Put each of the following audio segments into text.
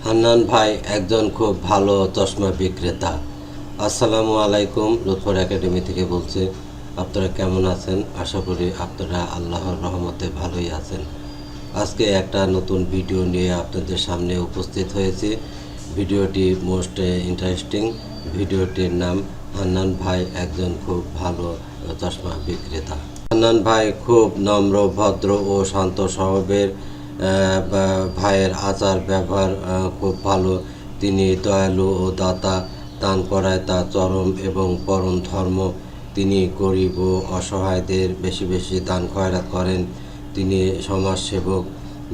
হান্নান ভাই একজন খুব ভালো চশমা বিক্রেতা। আসসালামু আলাইকুম, লুৎফর একাডেমি থেকে বলছি। আপনারা কেমন আছেন? আশা করি আপনারা আল্লাহর রহমতে ভালোই আছেন। আজকে একটা নতুন ভিডিও নিয়ে আপনাদের সামনে উপস্থিত হয়েছি। ভিডিওটি মোস্ট ইন্টারেস্টিং। ভিডিওটির নাম হান্নান ভাই একজন খুব ভালো চশমা বিক্রেতা। হান্নান ভাই খুব নম্র, ভদ্র ও শান্ত স্বভাবের। ভাইয়ের আচার ব্যবহার খুব ভালো। তিনি দয়ালু ও দাতা। দান করায় তার চরম এবং পরম ধর্ম। তিনি গরিব ও অসহায়দের বেশি বেশি দান খয়রাত করেন। তিনি সমাজসেবক,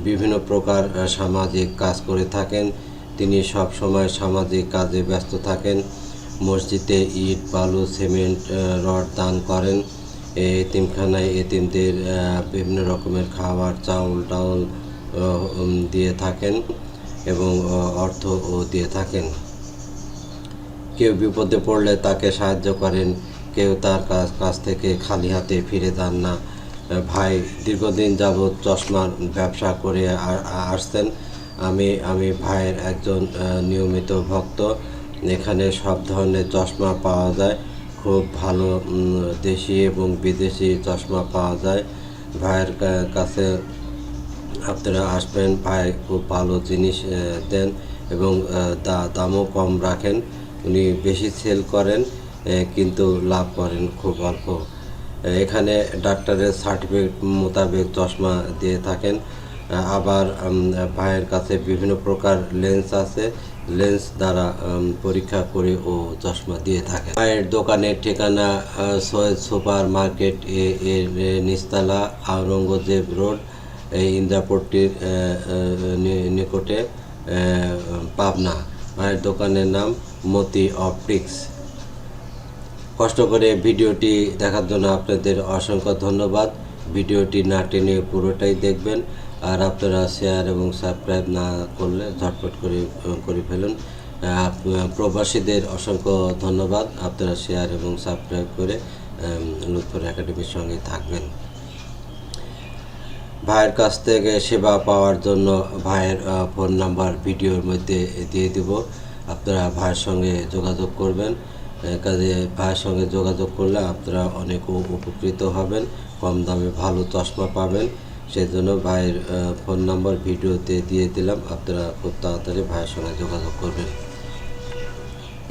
বিভিন্ন প্রকার সামাজিক কাজ করে থাকেন। তিনি সব সময় সামাজিক কাজে ব্যস্ত থাকেন। মসজিদে ইট, বালু, সিমেন্ট, রড দান করেন। এতিমখানায় এতিমদের বিভিন্ন রকমের খাবার, চাউল টাউল দিয়ে থাকেন এবং অর্থও দিয়ে থাকেন। কেউ বিপদে পড়লে তাকে সাহায্য করেন, কেউ তার কাছ থেকে খালি হাতে ফিরে যান না। ভাই দীর্ঘদিন যাবৎ চশমার ব্যবসা করে আসছেন। আমি ভাইয়ের একজন নিয়মিত ভক্ত। এখানে সব ধরনের চশমা পাওয়া যায়। খুব ভালো দেশি এবং বিদেশি চশমা পাওয়া যায়। ভাইয়ের কাছে আপনারা আসবেন। ভাই খুব ভালো জিনিস দেন এবং দামও কম রাখেন। উনি বেশি সেল করেন কিন্তু লাভ করেন খুব অল্প। এখানে ডাক্তারের সার্টিফিকেট মোতাবেক চশমা দিয়ে থাকেন। আবার ভাইয়ের কাছে বিভিন্ন প্রকার লেন্স আছে। লেন্স দ্বারা পরীক্ষা করে ও চশমা দিয়ে থাকে। ভাইয়ের দোকানের ঠিকানা সৈয়দ সুপার মার্কেট এর নিচতলা, আওরঙ্গজেব রোড, এই ইন্দ্রাপট্টির নিকটে, পাবনা। ভাইয়ের দোকানের নাম মতি অপটিক্স। কষ্ট করে ভিডিওটি দেখার জন্য আপনাদের অসংখ্য ধন্যবাদ। ভিডিওটি না টেনে পুরোটাই দেখবেন। আর আপনারা শেয়ার এবং সাবস্ক্রাইব না করলে ঝটপট করে ফেলুন। প্রবাসীদের অসংখ্য ধন্যবাদ। আপনারা শেয়ার এবং সাবস্ক্রাইব করে লুৎফর একাডেমির সঙ্গে থাকবেন। ভাইয়ের কাছ থেকে সেবা পাওয়ার জন্য ভাইয়ের ফোন নাম্বার ভিডিওর মধ্যে দিয়ে দিব। আপনারা ভাইয়ের সঙ্গে যোগাযোগ করবেন। কাজে ভাইয়ের সঙ্গে যোগাযোগ করলে আপনারা অনেক উপকৃত হবেন, কম দামে ভালো চশমা পাবেন। সেই জন্য ভাইয়ের ফোন নাম্বার ভিডিওতে দিয়ে দিলাম। আপনারা খুব তাড়াতাড়ি ভাইয়ের সঙ্গে যোগাযোগ করবেন।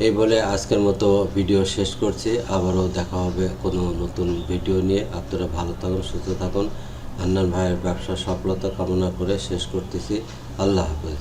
এই বলে আজকের মতো ভিডিও শেষ করছি। আবারও দেখা হবে কোনো নতুন ভিডিও নিয়ে। আপনারা ভালো থাকুন, সুস্থ থাকুন। হান্নান ভাইয়ের ব্যবসার সফলতা কামনা করে শেষ করতেছি। আল্লাহ হাফেজ।